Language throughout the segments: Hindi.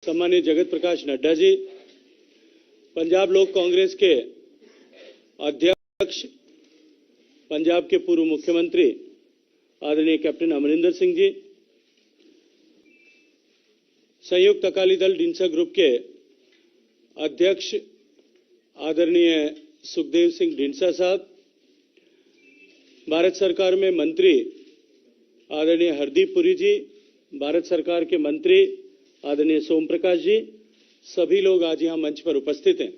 सम्मानित जगत प्रकाश नड्डा जी, पंजाब लोक कांग्रेस के अध्यक्ष, पंजाब के पूर्व मुख्यमंत्री आदरणीय कैप्टन अमरिंदर सिंह जी, संयुक्त अकाली दल ढींसा ग्रुप के अध्यक्ष आदरणीय सुखदेव सिंह ढींसा साहब, भारत सरकार में मंत्री आदरणीय हरदीप पुरी जी, भारत सरकार के मंत्री आदरणीय सोम प्रकाश जी, सभी लोग आज यहां मंच पर उपस्थित हैं।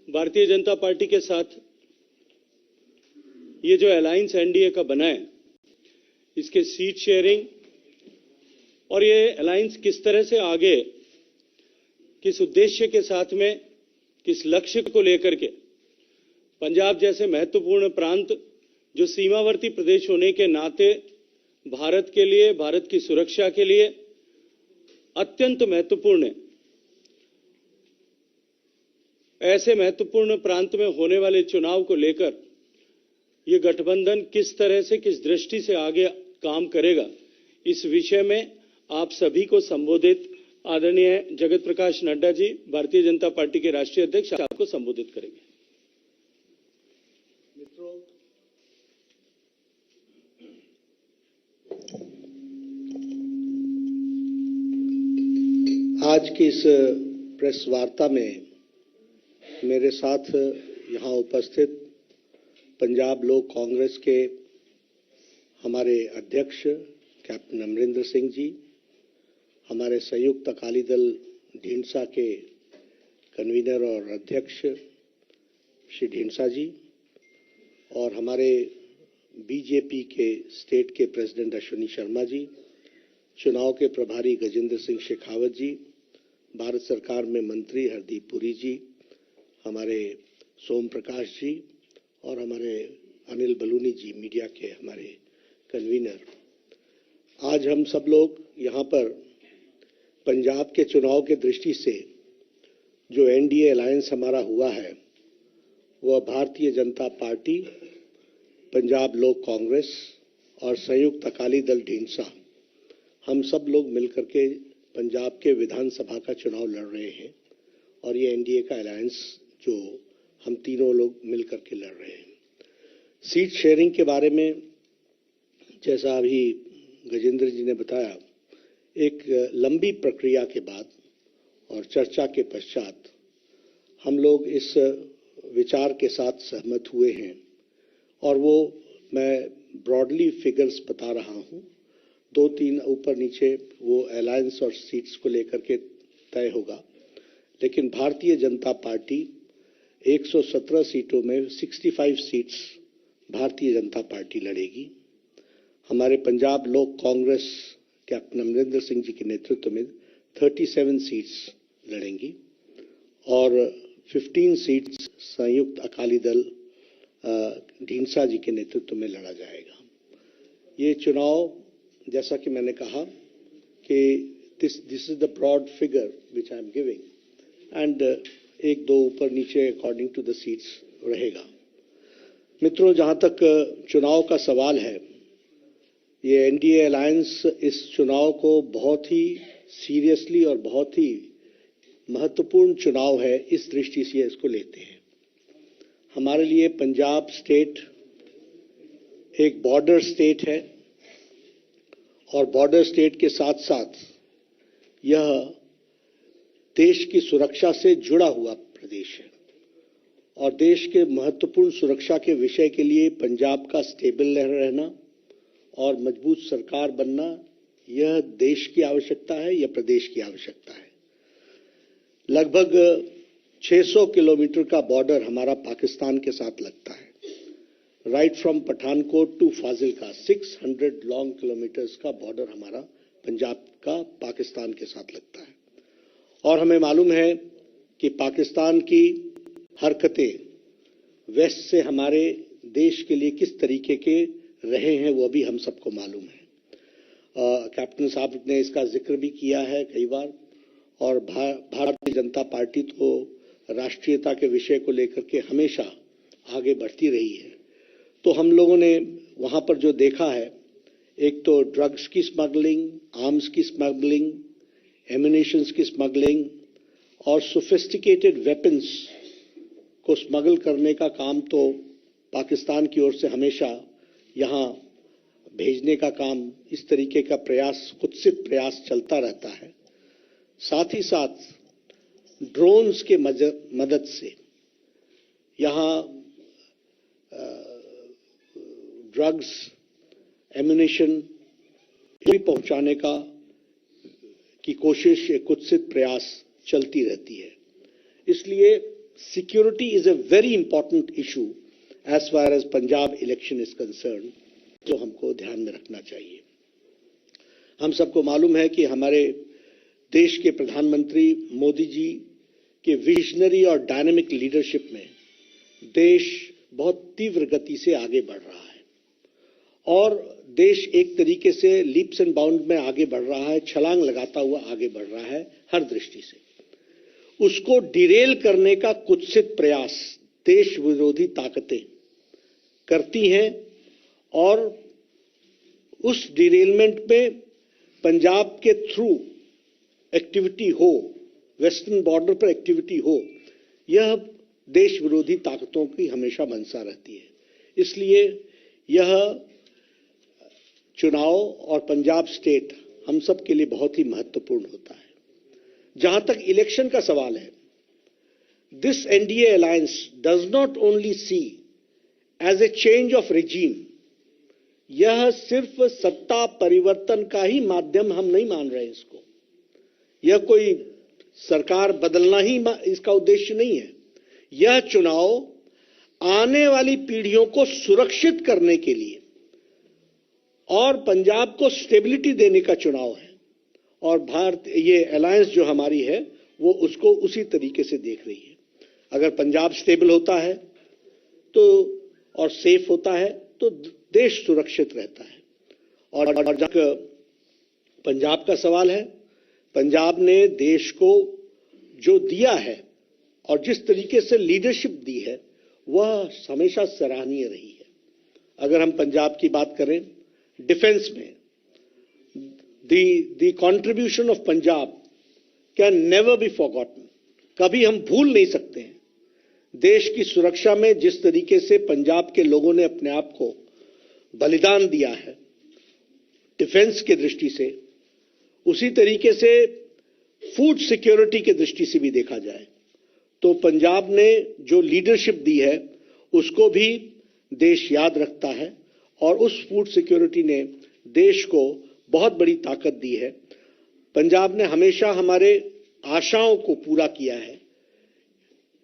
भारतीय जनता पार्टी के साथ ये जो अलायंस एनडीए का बना है, इसके सीट शेयरिंग और ये अलायंस किस तरह से आगे, किस उद्देश्य के साथ में, किस लक्ष्य को लेकर के पंजाब जैसे महत्वपूर्ण प्रांत जो सीमावर्ती प्रदेश होने के नाते भारत के लिए, भारत की सुरक्षा के लिए अत्यंत महत्वपूर्ण है, ऐसे महत्वपूर्ण प्रांत में होने वाले चुनाव को लेकर ये गठबंधन किस तरह से, किस दृष्टि से आगे काम करेगा, इस विषय में आप सभी को संबोधित आदरणीय जगत प्रकाश नड्डा जी, भारतीय जनता पार्टी के राष्ट्रीय अध्यक्ष, आपको संबोधित करेंगे। मित्रों, आज की इस प्रेस वार्ता में मेरे साथ यहां उपस्थित पंजाब लोक कांग्रेस के हमारे अध्यक्ष कैप्टन अमरिंदर सिंह जी, हमारे संयुक्त अकाली दल ढींसा के कन्वीनर और अध्यक्ष श्री ढींसा जी, और हमारे बीजेपी के स्टेट के प्रेसिडेंट अश्विनी शर्मा जी, चुनाव के प्रभारी गजेंद्र सिंह शेखावत जी, भारत सरकार में मंत्री हरदीप पुरी जी, हमारे सोम प्रकाश जी और हमारे अनिल बलूनी जी, मीडिया के हमारे कन्वीनर। आज हम सब लोग यहाँ पर पंजाब के चुनाव के दृष्टि से जो एनडीए अलायंस हमारा हुआ है, वह भारतीय जनता पार्टी, पंजाब लोक कांग्रेस और संयुक्त अकाली दल ढींसा, हम सब लोग मिलकर के पंजाब के विधानसभा का चुनाव लड़ रहे हैं। और ये एनडीए का अलायंस जो हम तीनों लोग मिलकर के लड़ रहे हैं। सीट शेयरिंग के बारे में जैसा अभी गजेंद्र जी ने बताया, एक लंबी प्रक्रिया के बाद और चर्चा के पश्चात हम लोग इस विचार के साथ सहमत हुए हैं, और वो मैं ब्रॉडली फिगर्स बता रहा हूं, 2-3 ऊपर नीचे वो अलायंस और सीट्स को लेकर के तय होगा। लेकिन भारतीय जनता पार्टी 117 सीटों में 65 सीट्स भारतीय जनता पार्टी लड़ेगी। हमारे पंजाब लोक कांग्रेस कैप्टन अमरिंदर सिंह जी के नेतृत्व में 37 सीट्स लड़ेंगी और 15 सीट्स संयुक्त अकाली दल ढींसा जी के नेतृत्व में लड़ा जाएगा। ये चुनाव, जैसा कि मैंने कहा कि this is the broad figure which I am giving, and 1-2 ऊपर नीचे अकॉर्डिंग टू द सीट्स रहेगा। मित्रों, जहां तक चुनाव का सवाल है, ये एनडीए अलायंस इस चुनाव को बहुत ही सीरियसली और बहुत ही महत्वपूर्ण चुनाव है, इस दृष्टि से इसको लेते हैं। हमारे लिए पंजाब स्टेट एक बॉर्डर स्टेट है, और बॉर्डर स्टेट के साथ साथ यह देश की सुरक्षा से जुड़ा हुआ प्रदेश है, और देश के महत्वपूर्ण सुरक्षा के विषय के लिए पंजाब का स्टेबल रहना और मजबूत सरकार बनना, यह देश की आवश्यकता है, यह प्रदेश की आवश्यकता है। लगभग 600 किलोमीटर का बॉर्डर हमारा पाकिस्तान के साथ लगता है। Right from Pathankot to Fazilka 600 long kilometres का बॉर्डर हमारा पंजाब का पाकिस्तान के साथ लगता है। और हमें मालूम है कि पाकिस्तान की हरकतें वेस्ट से हमारे देश के लिए किस तरीके के रहे हैं, वो भी हम सबको मालूम है। कैप्टन साहब ने इसका जिक्र भी किया है कई बार, और भारतीय जनता पार्टी तो राष्ट्रीयता के विषय को लेकर के हमेशा आगे बढ़ती रही है। तो हम लोगों ने वहां पर जो देखा है, एक तो ड्रग्स की स्मगलिंग, आर्म्स की स्मगलिंग, एम्यूनिशंस की स्मगलिंग और सोफिस्टिकेटेड वेपन्स को स्मगल करने का काम तो पाकिस्तान की ओर से हमेशा यहां भेजने का काम, इस तरीके का प्रयास, कुत्सित प्रयास चलता रहता है। साथ ही साथ ड्रोन्स के मदद से यहां ड्रग्स, एम्यूनिशन भी पहुंचाने की कोशिश, एक कुत्सित प्रयास चलती रहती है। इसलिए security is a very important issue as far as Punjab election is concern, जो हमको ध्यान में रखना चाहिए। हम सबको मालूम है कि हमारे देश के प्रधानमंत्री मोदी जी के विजनरी और डायनामिक लीडरशिप में देश बहुत तीव्र गति से आगे बढ़ रहा है और देश एक तरीके से लीप्स एंड बाउंड में आगे बढ़ रहा है, छलांग लगाता हुआ आगे बढ़ रहा है हर दृष्टि से। उसको डिरेल करने का कुत्सित प्रयास देश विरोधी ताकतें करती हैं और उस डिरेलमेंट में पंजाब के थ्रू एक्टिविटी हो, वेस्टर्न बॉर्डर पर एक्टिविटी हो, यह देश विरोधी ताकतों की हमेशा मंशा रहती है। इसलिए यह चुनाव और पंजाब स्टेट हम सब के लिए बहुत ही महत्वपूर्ण होता है। जहां तक इलेक्शन का सवाल है, this NDA alliance does not only see as a change of regime, यह सिर्फ सत्ता परिवर्तन का ही माध्यम हम नहीं मान रहे इसको। यह कोई सरकार बदलना ही इसका उद्देश्य नहीं है। यह चुनाव आने वाली पीढ़ियों को सुरक्षित करने के लिए और पंजाब को स्टेबिलिटी देने का चुनाव है और भारत, ये अलायंस जो हमारी है वो उसको उसी तरीके से देख रही है। अगर पंजाब स्टेबल होता है तो और सेफ होता है तो देश सुरक्षित रहता है। और जब पंजाब का सवाल है, पंजाब ने देश को जो दिया है और जिस तरीके से लीडरशिप दी है वह हमेशा सराहनीय रही है। अगर हम पंजाब की बात करें, डिफेंस में the contribution of Punjab can never be forgotten, कभी हम भूल नहीं सकते हैं। देश की सुरक्षा में जिस तरीके से पंजाब के लोगों ने अपने आप को बलिदान दिया है डिफेंस की दृष्टि से, उसी तरीके से फूड सिक्योरिटी की दृष्टि से भी देखा जाए तो पंजाब ने जो लीडरशिप दी है उसको भी देश याद रखता है और उस फूड सिक्योरिटी ने देश को बहुत बड़ी ताकत दी है। पंजाब ने हमेशा हमारे आशाओं को पूरा किया है।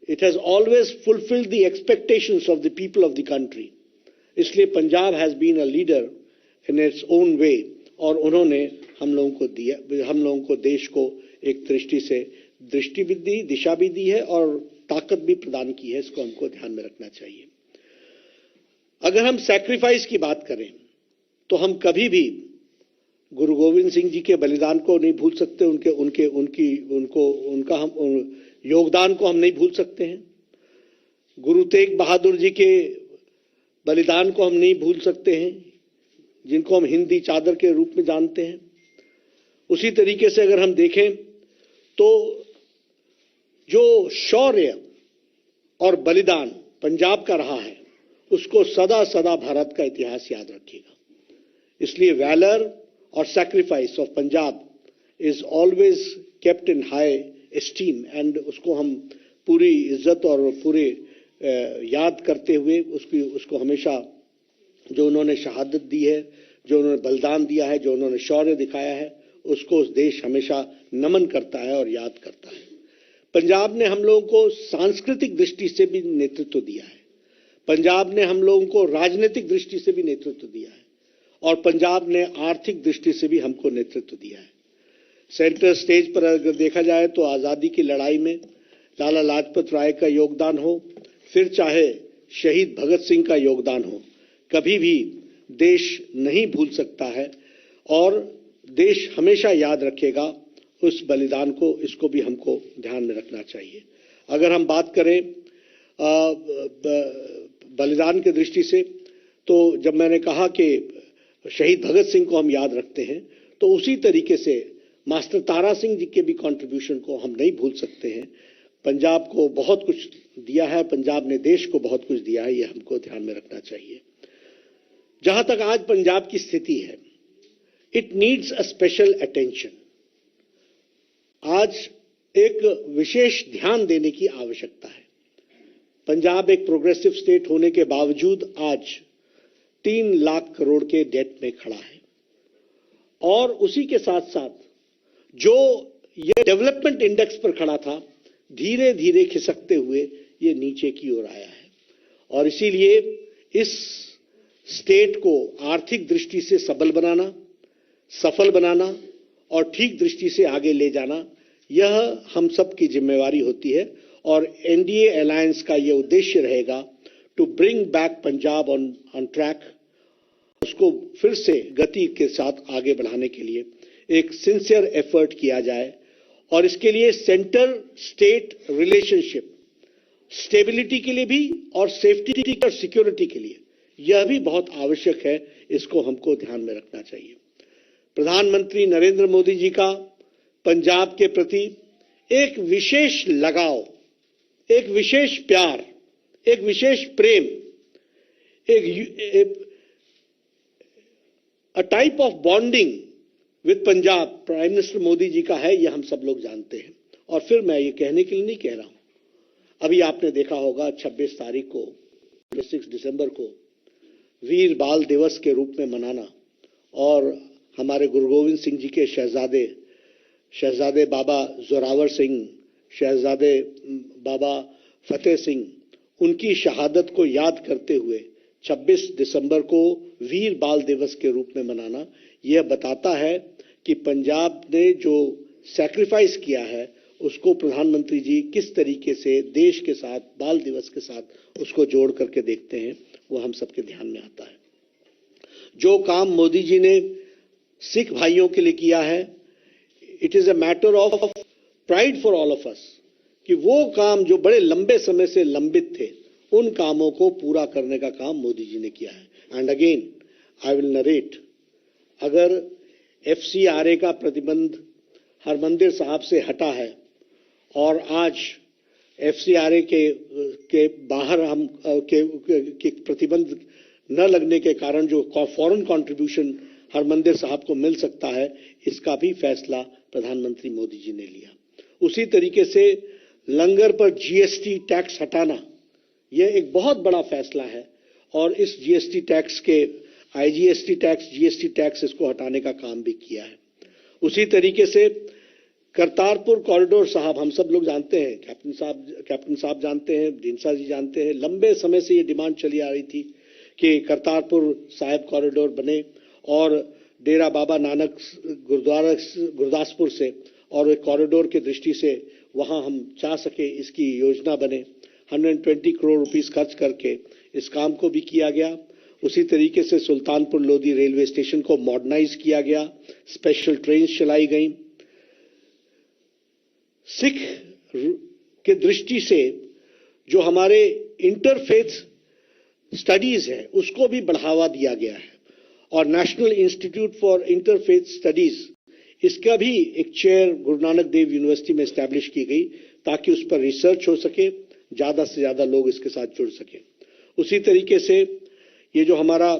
It has always fulfilled the expectations of the people of the country. इसलिए Punjab has been a leader in its own way और उन्होंने हम लोगों को दिया, हम लोगों को देश को एक दृष्टि से दृष्टि भी दी, दिशा भी दी है और ताकत भी प्रदान की है। इसको हमको ध्यान में रखना चाहिए। अगर हम सैक्रिफाइस की बात करें तो हम कभी भी गुरु गोविंद सिंह जी के बलिदान को नहीं भूल सकते, उनका हम योगदान को हम नहीं भूल सकते हैं। गुरु तेग बहादुर जी के बलिदान को हम नहीं भूल सकते हैं, जिनको हम हिंदी चादर के रूप में जानते हैं। उसी तरीके से अगर हम देखें तो जो शौर्य और बलिदान पंजाब का रहा है उसको सदा सदा भारत का इतिहास याद रखेगा। इसलिए वैलर और sacrifice of Punjab is always kept in high esteem and उसको हम पूरी इज्जत और पूरे याद करते हुए उसको हमेशा जो उन्होंने शहादत दी है, जो उन्होंने बलिदान दिया है, जो उन्होंने शौर्य दिखाया है, उसको उस देश हमेशा नमन करता है और याद करता है। पंजाब ने हम लोगों को सांस्कृतिक दृष्टि से भी नेतृत्व दिया है, पंजाब ने हम लोगों को राजनीतिक दृष्टि से भी नेतृत्व दिया है और पंजाब ने आर्थिक दृष्टि से भी हमको नेतृत्व दिया है। सेंटर स्टेज पर अगर देखा जाए तो आज़ादी की लड़ाई में लाला लाजपत राय का योगदान हो, फिर चाहे शहीद भगत सिंह का योगदान हो, कभी भी देश नहीं भूल सकता है और देश हमेशा याद रखेगा उस बलिदान को। इसको भी हमको ध्यान में रखना चाहिए। अगर हम बात करें बलिदान की दृष्टि से, तो जब मैंने कहा कि शहीद भगत सिंह को हम याद रखते हैं तो उसी तरीके से मास्टर तारा सिंह जी के भी कंट्रीब्यूशन को हम नहीं भूल सकते हैं। पंजाब को बहुत कुछ दिया है, पंजाब ने देश को बहुत कुछ दिया है, ये हमको ध्यान में रखना चाहिए। जहां तक आज पंजाब की स्थिति है, it needs a special attention. आज एक विशेष ध्यान देने की आवश्यकता है। पंजाब एक प्रोग्रेसिव स्टेट होने के बावजूद आज 3 लाख करोड़ के डेट में खड़ा है, और उसी के साथ साथ जो ये डेवलपमेंट इंडेक्स पर खड़ा था, धीरे धीरे खिसकते हुए ये नीचे की ओर आया है। और इसीलिए इस स्टेट को आर्थिक दृष्टि से सबल बनाना, सफल बनाना और ठीक दृष्टि से आगे ले जाना, यह हम सब की जिम्मेवारी होती है। और एनडीए अलायंस का यह उद्देश्य रहेगा to bring back Punjab on track, उसको फिर से गति के साथ आगे बढ़ाने के लिए एक सिंसियर एफर्ट किया जाए। और इसके लिए सेंटर स्टेट रिलेशनशिप स्टेबिलिटी के लिए भी और सेफ्टी और सिक्योरिटी के लिए यह भी बहुत आवश्यक है, इसको हमको ध्यान में रखना चाहिए। प्रधानमंत्री नरेंद्र मोदी जी का पंजाब के प्रति एक विशेष लगाव, एक विशेष प्यार, एक विशेष प्रेम, a type of bonding with Punjab prime minister Modi ji का है, यह हम सब लोग जानते हैं। और फिर मैं ये कहने के लिए नहीं कह रहा हूं, अभी आपने देखा होगा 26 तारीख को, 26 दिसंबर को वीर बाल दिवस के रूप में मनाना और हमारे गुरु गोविंद सिंह जी के शहजादे बाबा जोरावर सिंह, शहजादे बाबा फतेह सिंह, उनकी शहादत को याद करते हुए 26 दिसंबर को वीर बाल दिवस के रूप में मनाना, यह बताता है कि पंजाब ने जो सैक्रिफाइस किया है उसको प्रधानमंत्री जी किस तरीके से देश के साथ, बाल दिवस के साथ उसको जोड़ करके देखते हैं, वो हम सबके ध्यान में आता है। जो काम मोदी जी ने सिख भाइयों के लिए किया है, it is a matter of pride for all of us, कि वो काम जो बड़े लंबे समय से लंबित थे, उन कामों को पूरा करने का काम मोदी जी ने किया है। And again I will narrate, अगर एफसीआरए का प्रतिबंध हरमंदिर साहब से हटा है और आज एफसीआरए के बाहर हम के प्रतिबंध न लगने के कारण जो फॉरेन कंट्रीब्यूशन हरमंदिर साहब को मिल सकता है, इसका भी फैसला प्रधानमंत्री मोदी जी ने लिया। उसी तरीके से लंगर पर जीएसटी टैक्स हटाना, यह एक बहुत बड़ा फैसला है, और इस जीएसटी टैक्स के आईजीएसटी टैक्स, जीएसटी टैक्स, इसको हटाने का काम भी किया है। उसी तरीके से करतारपुर कॉरिडोर साहब, हम सब लोग जानते हैं, कैप्टन साहब जानते हैं, ढींडसा जी जानते हैं, लंबे समय से ये डिमांड चली आ रही थी कि करतारपुर साहिब कॉरिडोर बने और डेरा बाबा नानक गुरुद्वारा गुरदासपुर से और एक कॉरिडोर की दृष्टि से वहां हम चाह सके इसकी योजना बने। 120 करोड़ रुपीस खर्च करके इस काम को भी किया गया। उसी तरीके से सुल्तानपुर लोधी रेलवे स्टेशन को मॉडर्नाइज किया गया, स्पेशल ट्रेन चलाई गई। सिख के दृष्टि से जो हमारे इंटरफेथ स्टडीज है उसको भी बढ़ावा दिया गया है, और national institute for interfaith studies, इसका भी एक चेयर गुरु नानक देव यूनिवर्सिटी में एस्टैब्लिश की गई ताकि उस पर रिसर्च हो सके, ज्यादा से ज्यादा लोग इसके साथ जुड़ सके। उसी तरीके से ये जो हमारा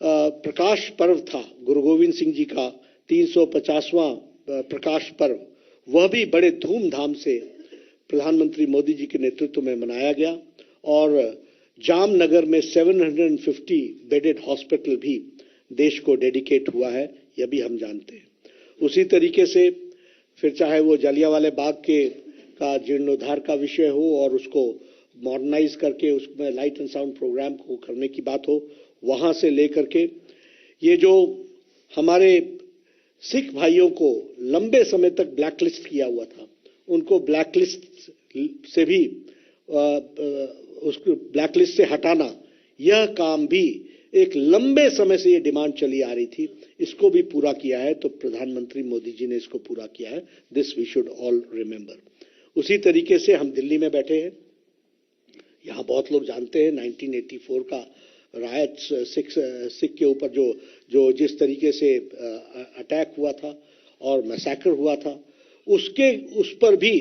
प्रकाश पर्व था, गुरु गोविंद सिंह जी का 350वां प्रकाश पर्व, वह भी बड़े धूमधाम से प्रधानमंत्री मोदी जी के नेतृत्व में मनाया गया, और जामनगर में 750 बेडेड हॉस्पिटल भी देश को डेडिकेट हुआ है, यह भी हम जानते हैं। उसी तरीके से फिर चाहे वो जलियांवाला बाग का जीर्णोद्धार का विषय हो और उसको मॉडर्नाइज करके उसमें लाइट एंड साउंड प्रोग्राम को करने की बात हो, वहां से लेकर के ये जो हमारे सिख भाइयों को लंबे समय तक ब्लैकलिस्ट किया हुआ था, उनको ब्लैकलिस्ट से भी उसको ब्लैकलिस्ट से हटाना, यह काम भी एक लंबे समय से ये डिमांड चली आ रही थी, इसको भी पूरा किया है। तो प्रधानमंत्री मोदी जी ने इसको पूरा किया है। This we should all remember. उसी तरीके से हम दिल्ली में बैठे हैं, यहां बहुत लोग जानते हैं 1984 का रायट सिख के ऊपर जो जिस तरीके से अटैक हुआ था, और मैसेकर हुआ था, उस पर भी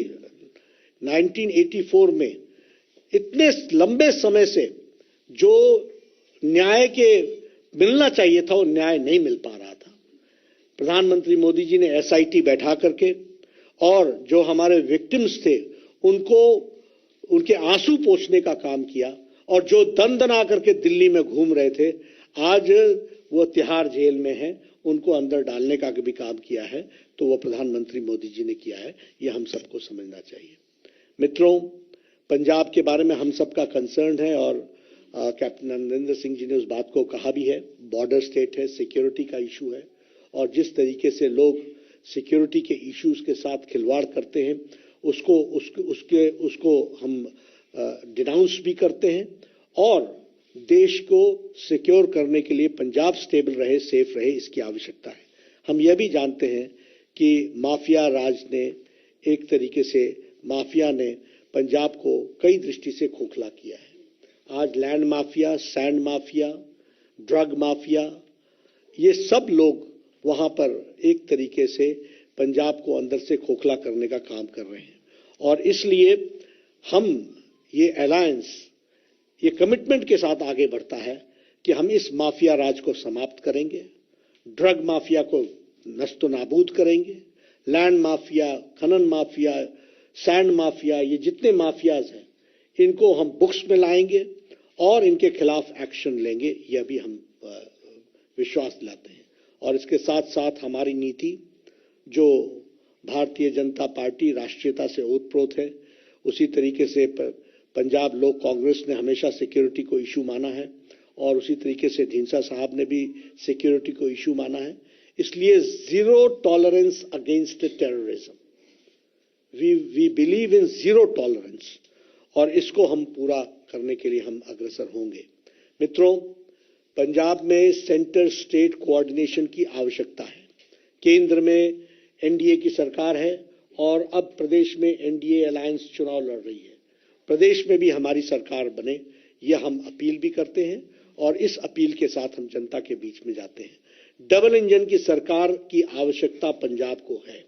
1984 में इतने लंबे समय से जो न्याय के मिलना चाहिए था वो न्याय नहीं मिल पा रहा था। प्रधानमंत्री मोदी जी ने एसआईटी बैठा करके और जो हमारे विक्टिम्स थे उनको उनके आंसू पोंछने का काम किया, और जो दना करके दिल्ली में घूम रहे थे आज वो तिहाड़ जेल में हैं, उनको अंदर डालने का भी काम किया है, तो वो प्रधानमंत्री मोदी जी ने किया है। ये हम सबको समझना चाहिए। मित्रों, पंजाब के बारे में हम सबका कंसर्न है और कैप्टन अमरिंदर सिंह जी ने उस बात को कहा भी है। बॉर्डर स्टेट है, सिक्योरिटी का इशू है, और जिस तरीके से लोग सिक्योरिटी के इश्यूज के साथ खिलवाड़ करते हैं उसको हम डिनाउंस भी करते हैं, और देश को सिक्योर करने के लिए पंजाब स्टेबल रहे, सेफ रहे, इसकी आवश्यकता है। हम यह भी जानते हैं कि माफिया राज ने एक तरीके से माफिया ने पंजाब को कई दृष्टि से खोखला किया है। आज land mafia, sand mafia, drug mafia, ये सब लोग वहां पर एक तरीके से पंजाब को अंदर से खोखला करने का काम कर रहे हैं, और इसलिए हम ये अलायंस ये कमिटमेंट के साथ आगे बढ़ता है कि हम इस माफिया राज को समाप्त करेंगे, ड्रग माफिया को नस्तो नाबूद करेंगे, लैंड माफिया, खनन माफिया, सैंड माफिया, ये जितने माफियाज हैं इनको हम बुक्स में लाएंगे और इनके खिलाफ एक्शन लेंगे, यह भी हम विश्वास दिलाते हैं। और इसके साथ साथ हमारी नीति, जो भारतीय जनता पार्टी राष्ट्रीयता से ओतप्रोत है, उसी तरीके से पंजाब लोक कांग्रेस ने हमेशा सिक्योरिटी को इशू माना है, और उसी तरीके से ढींसा साहब ने भी सिक्योरिटी को इशू माना है। इसलिए zero tolerance against terrorism, we believe in zero tolerance, और इसको हम पूरा करने के लिए हम अग्रसर होंगे। मित्रों, पंजाब में सेंटर स्टेट कोऑर्डिनेशन की आवश्यकता है। केंद्र में एनडीए की सरकार है और अब प्रदेश में एनडीए अलायंस चुनाव लड़ रही है। प्रदेश में भी हमारी सरकार बने, यह हम अपील भी करते हैं, और इस अपील के साथ हम जनता के बीच में जाते हैं। डबल इंजन की सरकार की आवश्यकता पंजाब को है,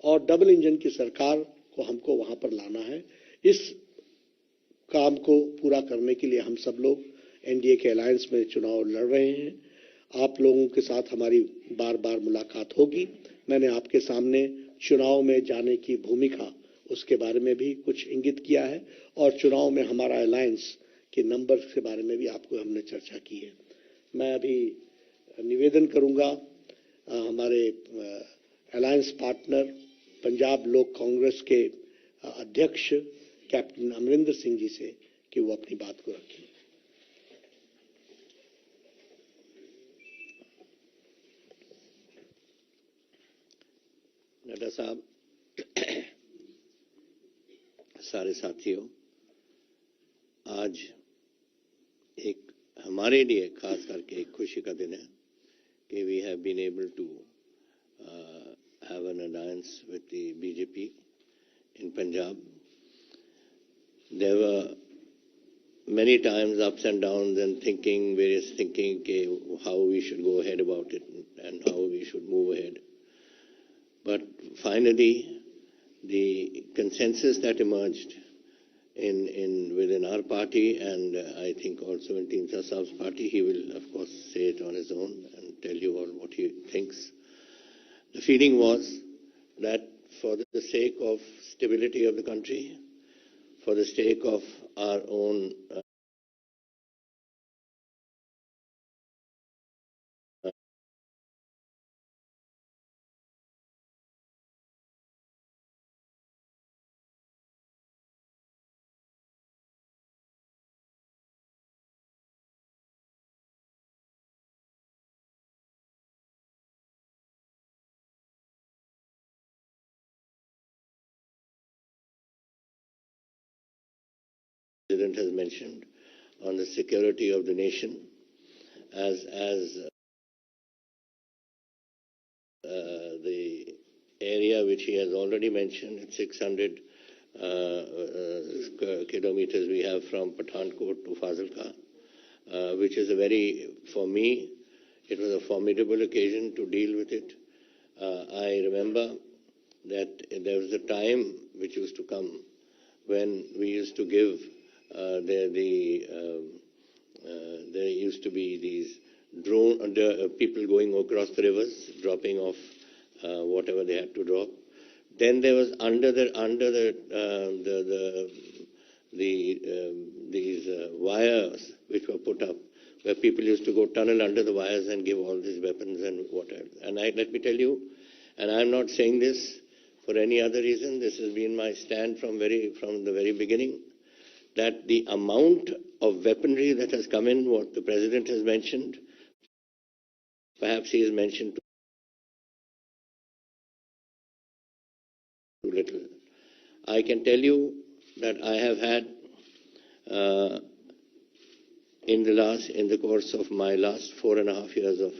और डबल इंजन की सरकार को हमको वहां पर लाना है। इस काम को पूरा करने के लिए हम सब लोग एनडीए के अलायंस में चुनाव लड़ रहे हैं। आप लोगों के साथ हमारी बार बार मुलाकात होगी। मैंने आपके सामने चुनाव में जाने की भूमिका, उसके बारे में भी कुछ इंगित किया है, और चुनाव में हमारा अलायंस के नंबर्स के बारे में भी आपको हमने चर्चा की है। मैं अभी निवेदन करूंगा हमारे अलायंस पार्टनर पंजाब लोक कांग्रेस के अध्यक्ष कैप्टन अमरिंदर सिंह जी से कि वो अपनी बात को रखें। नड्डा साहब, सारे साथियों, आज एक हमारे लिए खास करके एक खुशी का दिन है कि we have been able to have an alliance with the BJP in Punjab. There were many times ups and downs and various thinking how we should go ahead about it and how we should move ahead. But finally, the consensus that emerged within our party, and I think also in Dhindsa Saab's party, he will of course say it on his own and tell you all what he thinks. The feeling was that for the sake of stability of the country, for the sake of our own President has mentioned on the security of the nation as the area which he has already mentioned, 600 kilometers we have from Pathankot to Fazilka, which is for me, it was a formidable occasion to deal with it. I remember that there was a time which used to come when we used to give there used to be these drone people going across the rivers, dropping off whatever they had to drop. Then there was these wires which were put up, where people used to go tunnel under the wires and give all these weapons and whatever. And let me tell you, and I'm not saying this for any other reason, this has been my stand from the very beginning, that the amount of weaponry that has come in, what the President has mentioned, perhaps he has mentioned too little. I can tell you that I have had, in the course of my last 4.5 years of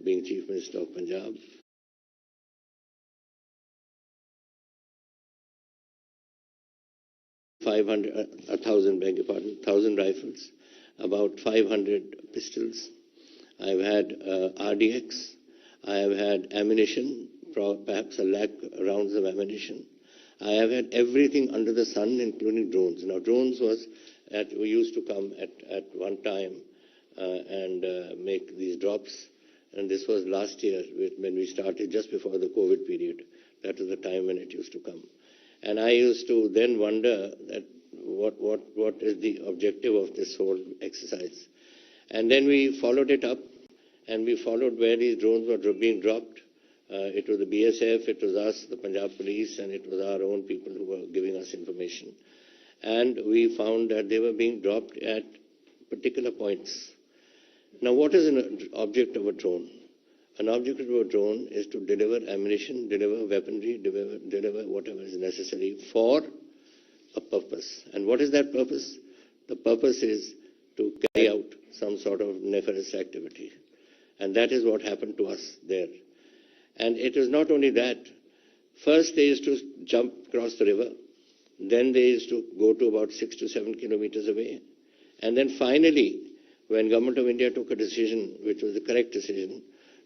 being Chief Minister of Punjab, a thousand rifles, about 500 pistols. I've had RDX. I have had ammunition, perhaps 1 lakh rounds of ammunition. I have had everything under the sun, including drones. Now, drones we used to come at one time and make these drops. And this was last year when we started, just before the COVID period. That was the time when it used to come. And I used to then wonder that what is the objective of this whole exercise. And then we followed it up, and we followed where these drones were being dropped. It was the BSF, it was us, the Punjab Police, and it was our own people who were giving us information. And we found that they were being dropped at particular points. Now, what is an object of a drone? An object of a drone is to deliver ammunition, deliver weaponry, deliver whatever is necessary for a purpose. And what is that purpose? The purpose is to carry out some sort of nefarious activity. And that is what happened to us there. And it was not only that. First, they used to jump across the river. Then they used to go to about 6 to 7 kilometers away. And then finally, when Government of India took a decision, which was the correct decision,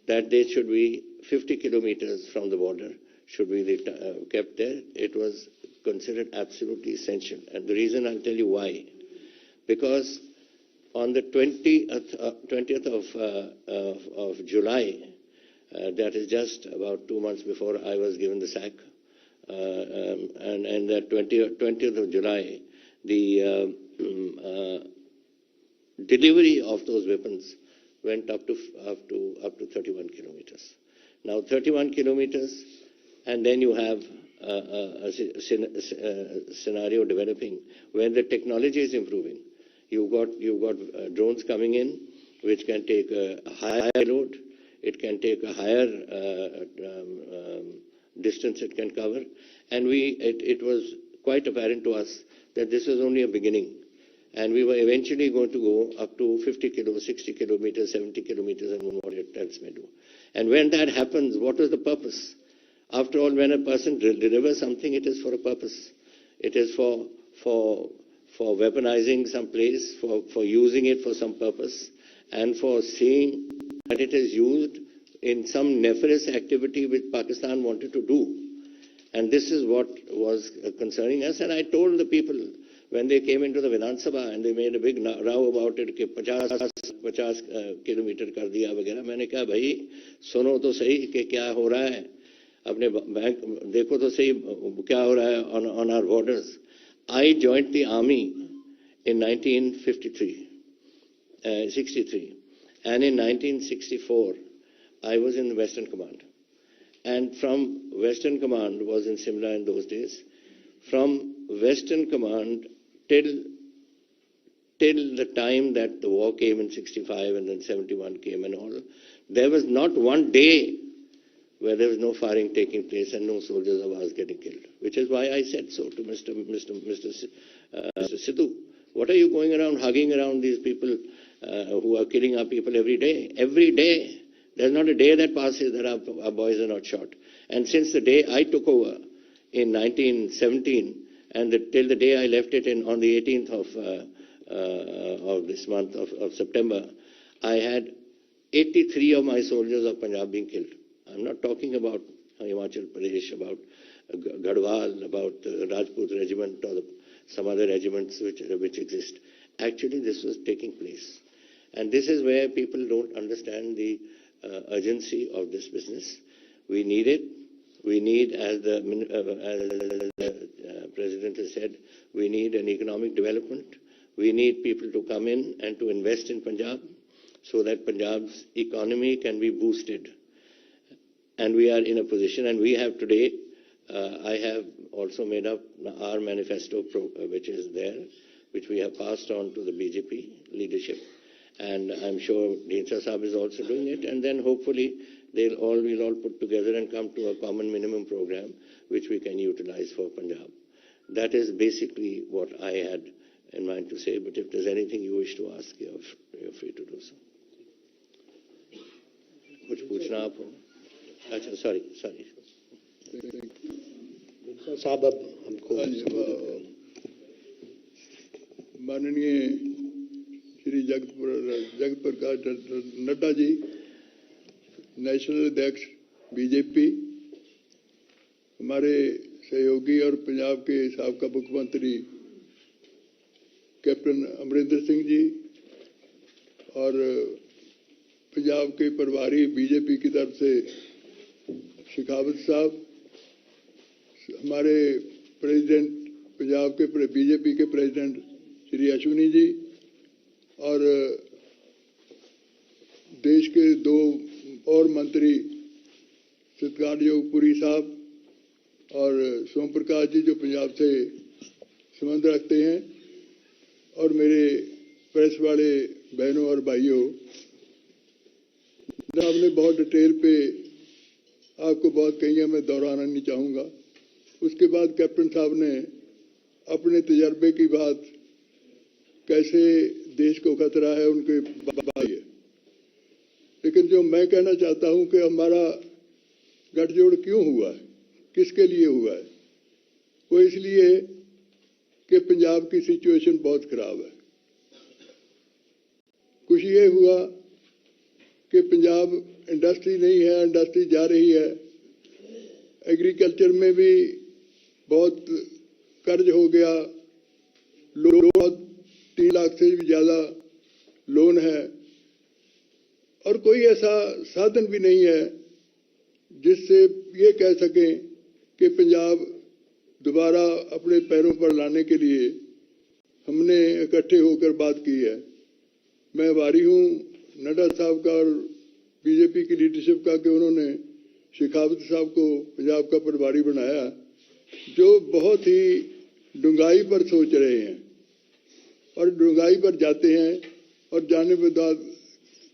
that they should be 50 kilometers from the border, should be kept there, it was considered absolutely essential. And the reason, I'll tell you why. Because on the 20th of July, that is just about 2 months before I was given the sack, and that 20th of July, the delivery of those weapons went up to 31 kilometers. Now 31 kilometers, and then you have a scenario developing where the technology is improving. You've got drones coming in, which can take a higher load. It can take a higher distance it can cover, and it was quite apparent to us that this was only a beginning. And we were eventually going to go up to 50 kilometers, 60 kilometers, 70 kilometers, and what it else may do. And when that happens, what is the purpose? After all, when a person delivers something, it is for a purpose. It is for weaponizing some place, for using it for some purpose, and for seeing that it is used in some nefarious activity which Pakistan wanted to do. And this is what was concerning us. And I told the people, when they came into the Vidhan Sabha and they made a big row about it, कि 50 किलोमीटर कर दिया वगैरह, मैंने कहा भाई सुनो तो सही कि क्या हो रहा है, अपने बैंक देखो तो सही क्या हो रहा है on our borders. I joined the army in 1963, and in 1964 I was in the Western Command, and from Western Command was in Simla in those days. From Western Command till the time that the war came in 65 and then 71 came and all, there was not one day where there was no firing taking place and no soldiers of ours getting killed. Which is why I said so to Mr. Sidhu. What are you going around hugging around these people who are killing our people every day? Every day. There's not a day that passes that our boys are not shot. And since the day I took over in 1917, and till the day I left it on the 18th of this month of September, I had 83 of my soldiers of Punjab being killed. I'm not talking about Himachal Pradesh, about Garhwal, about the Rajput regiment or some other regiments which exist. Actually, this was taking place. And this is where people don't understand the urgency of this business. We need it. We need, as the President has said, we need an economic development. We need people to come in and to invest in Punjab so that Punjab's economy can be boosted. And we are in a position, and we have today, I have also made up our manifesto, which is there, which we have passed on to the BJP leadership. And I'm sure Dhinsah Sahab is also doing it. And then hopefully we'll all put together and come to a common minimum program, which we can utilize for Punjab. That is basically what I had in mind to say. But if there's anything you wish to ask, you're free to do so. कुछ पूछना आपको? अच्छा, sorry. साहब अब हमको माननीय श्री जगत प्रकाश नड्डा जी, नेशनल अध्यक्ष बीजेपी, हमारे सहयोगी और पंजाब के साबका मुख्यमंत्री कैप्टन अमरिंदर सिंह जी और पंजाब के प्रभारी बीजेपी की तरफ से शेखावत साहब, हमारे प्रेसिडेंट पंजाब के बीजेपी के प्रेसिडेंट श्री अश्विनी जी और देश के दो और मंत्री सत्कारयोग पुरी साहब और सोम प्रकाश जी जो पंजाब से संबंध रखते हैं, और मेरे प्रेस वाले बहनों और भाइयों, आपने बहुत डिटेल पे आपको बहुत कही है, मैं दोहराना नहीं चाहूँगा। उसके बाद कैप्टन साहब ने अपने तजर्बे की बात, कैसे देश को खतरा है, उनके बात है। लेकिन जो मैं कहना चाहता हूं कि हमारा गठजोड़ क्यों हुआ है, किसके लिए हुआ है? वो इसलिए कि पंजाब की सिचुएशन बहुत खराब है। कुछ ये हुआ कि पंजाब इंडस्ट्री नहीं है, इंडस्ट्री जा रही है। एग्रीकल्चर में भी बहुत कर्ज हो गया, लोन 3 लाख से भी ज़्यादा लोन है, और कोई ऐसा साधन भी नहीं है जिससे ये कह सकें कि पंजाब दोबारा अपने पैरों पर लाने के लिए हमने इकट्ठे होकर बात की है। मैं आभारी हूँ नड्डा साहब का और बीजेपी की लीडरशिप का कि उन्होंने शेखावत साहब को पंजाब का प्रभारी बनाया, जो बहुत ही डूंघाई पर सोच रहे हैं और डूंघाई पर जाते हैं और जाने के बाद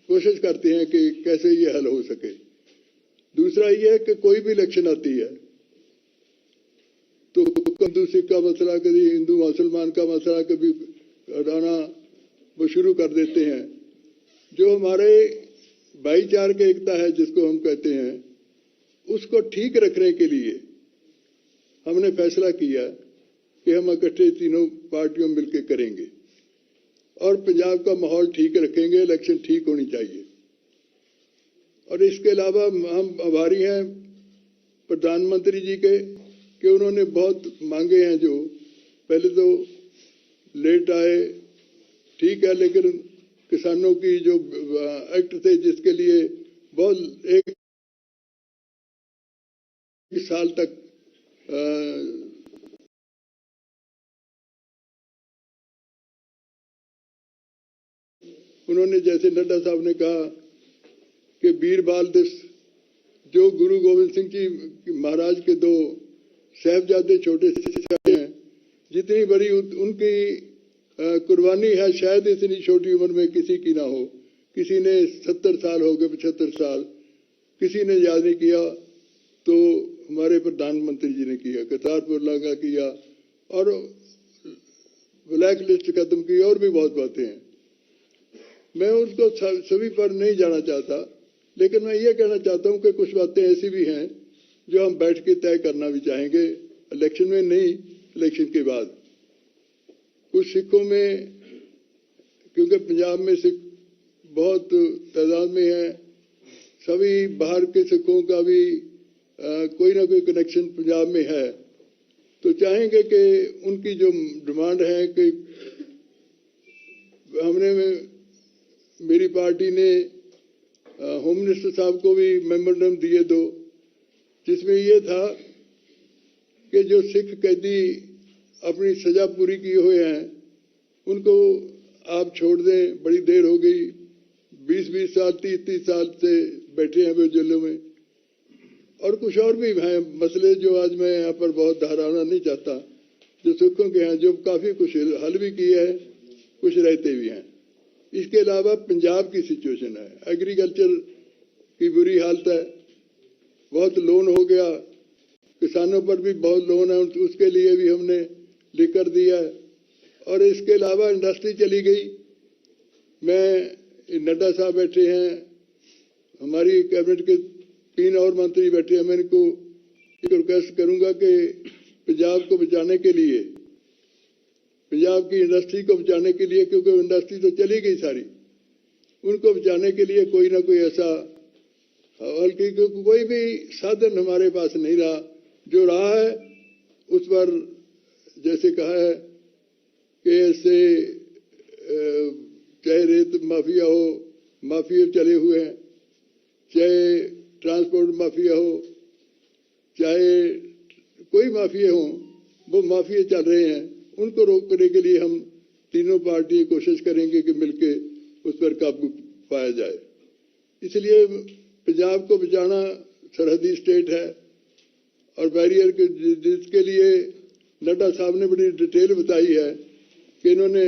कोशिश करते हैं कि कैसे ये हल हो सके। दूसरा ये है कि कोई भी इलेक्शन आती है तो हिंदू सिख का मसला, कभी हिंदू मुसलमान का मसला, कभी हटाना वो शुरू कर देते हैं। जो हमारे भाईचारे की एकता है जिसको हम कहते हैं, उसको ठीक रखने के लिए हमने फैसला किया कि हम इकट्ठे तीनों पार्टियों मिलकर करेंगे और पंजाब का माहौल ठीक रखेंगे, इलेक्शन ठीक होनी चाहिए। और इसके अलावा हम आभारी हैं प्रधानमंत्री जी के कि उन्होंने बहुत मांगे हैं, जो पहले तो लेट आए, ठीक है, लेकिन किसानों की जो एक्ट थे जिसके लिए बहुत 1 साल तक उन्होंने, जैसे नड्डा साहब ने कहा कि वीर बाल दिवस, जो गुरु गोविंद सिंह जी महाराज के 2 साहिबजादे छोटे से हैं, जितनी बड़ी उनकी कुर्बानी है, शायद इतनी छोटी उम्र में किसी की ना हो। किसी ने 70 साल हो गए, 75 साल, किसी ने याद नहीं किया, तो हमारे प्रधानमंत्री जी ने किया, करतारपुर लांघा किया और ब्लैक लिस्ट खत्म की, और भी बहुत बातें हैं। मैं उसको सभी पर नहीं जाना चाहता, लेकिन मैं ये कहना चाहता हूं कि कुछ बातें ऐसी भी हैं जो हम बैठ के तय करना भी चाहेंगे, इलेक्शन में नहीं, इलेक्शन के बाद। कुछ सिखों में, क्योंकि पंजाब में सिख बहुत तादाद में है, सभी बाहर के सिखों का भी कोई ना कोई कनेक्शन पंजाब में है, तो चाहेंगे कि उनकी जो डिमांड है कि मेरी पार्टी ने होम मिनिस्टर साहब को भी मेमोरेंडम दिए दो, जिसमें ये था कि जो सिख कैदी अपनी सजा पूरी किए हुए हैं उनको आप छोड़ दें। बड़ी देर हो गई, 20-20 साल 30-30 साल से बैठे हैं वो जेलों में। और कुछ और भी हैं मसले जो आज मैं यहाँ पर बहुत दोहराना नहीं चाहता, जो सिखों के हैं, जो काफ़ी कुछ हल भी किए हैं, कुछ रहते भी हैं। इसके अलावा पंजाब की सिचुएशन है, एग्रीकल्चर की बुरी हालत है, बहुत लोन हो गया, किसानों पर भी बहुत लोन है, उसके लिए भी हमने लेकर दिया है। और इसके अलावा इंडस्ट्री चली गई। नड्डा साहब बैठे हैं, हमारी कैबिनेट के 3 और मंत्री बैठे हैं। मैं इनको एक रिक्वेस्ट करूंगा कि पंजाब को बचाने के लिए, पंजाब की इंडस्ट्री को बचाने के लिए, क्योंकि इंडस्ट्री तो चली गई सारी, उनको बचाने के लिए कोई ना कोई ऐसा क्योंकि कोई भी साधन हमारे पास नहीं रहा। जो रहा है उस पर जैसे कहा है कि ऐसे चाहे रेत माफिया हो, माफिया चले हुए हैं, चाहे ट्रांसपोर्ट माफिया हो, चाहे कोई माफिया हो, वो माफिया चल रहे हैं। उनको रोकने के लिए हम तीनों पार्टी कोशिश करेंगे कि मिलके उस पर काबू पाया जाए। इसलिए पंजाब को बचाना, सरहदी स्टेट है और बैरियर के जिसके लिए नड्डा साहब ने बड़ी डिटेल बताई है कि इन्होंने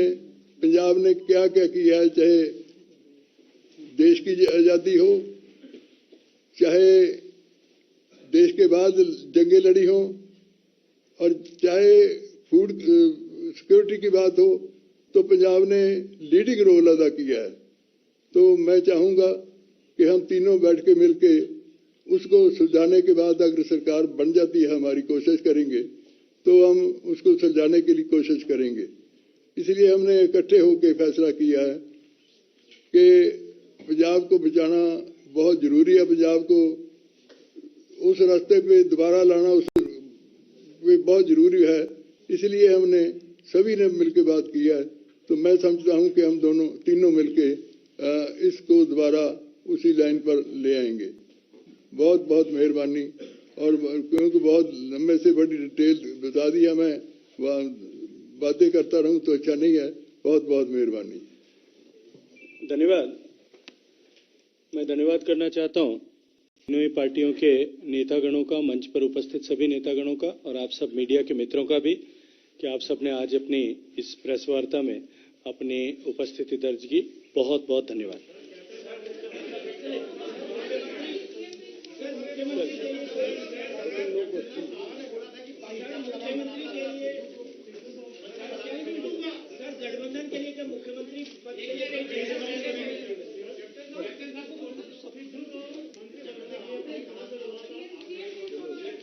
पंजाब ने क्या क्या किया है, चाहे देश की आज़ादी हो, चाहे देश के बाद जंगें लड़ी हो, और चाहे फूड सिक्योरिटी की बात हो, तो पंजाब ने लीडिंग रोल अदा किया है। तो मैं चाहूँगा कि हम तीनों बैठ के मिलके उसको सुलझाने के बाद अगर सरकार बन जाती है, हमारी कोशिश करेंगे तो हम उसको सुलझाने के लिए कोशिश करेंगे। इसलिए हमने इकट्ठे होकर फैसला किया है कि पंजाब को बचाना बहुत ज़रूरी है। पंजाब को उस रास्ते पे दोबारा लाना बहुत ज़रूरी है। इसलिए हमने सभी ने मिलकर बात किया है। तो मैं समझता हूँ कि हम तीनों मिलकर इसको दोबारा उसी लाइन पर ले आएंगे। बहुत बहुत मेहरबानी। और क्योंकि बहुत लंबे से बड़ी डिटेल बता दिया, मैं बातें करता रहूं तो अच्छा नहीं है। बहुत बहुत मेहरबानी। धन्यवाद। मैं धन्यवाद करना चाहता हूं तीनों ही पार्टियों के नेतागणों का, मंच पर उपस्थित सभी नेतागणों का, और आप सब मीडिया के मित्रों का भी, कि आप सब ने आज अपनी इस प्रेस वार्ता में अपनी उपस्थिति दर्ज की। बहुत बहुत धन्यवाद।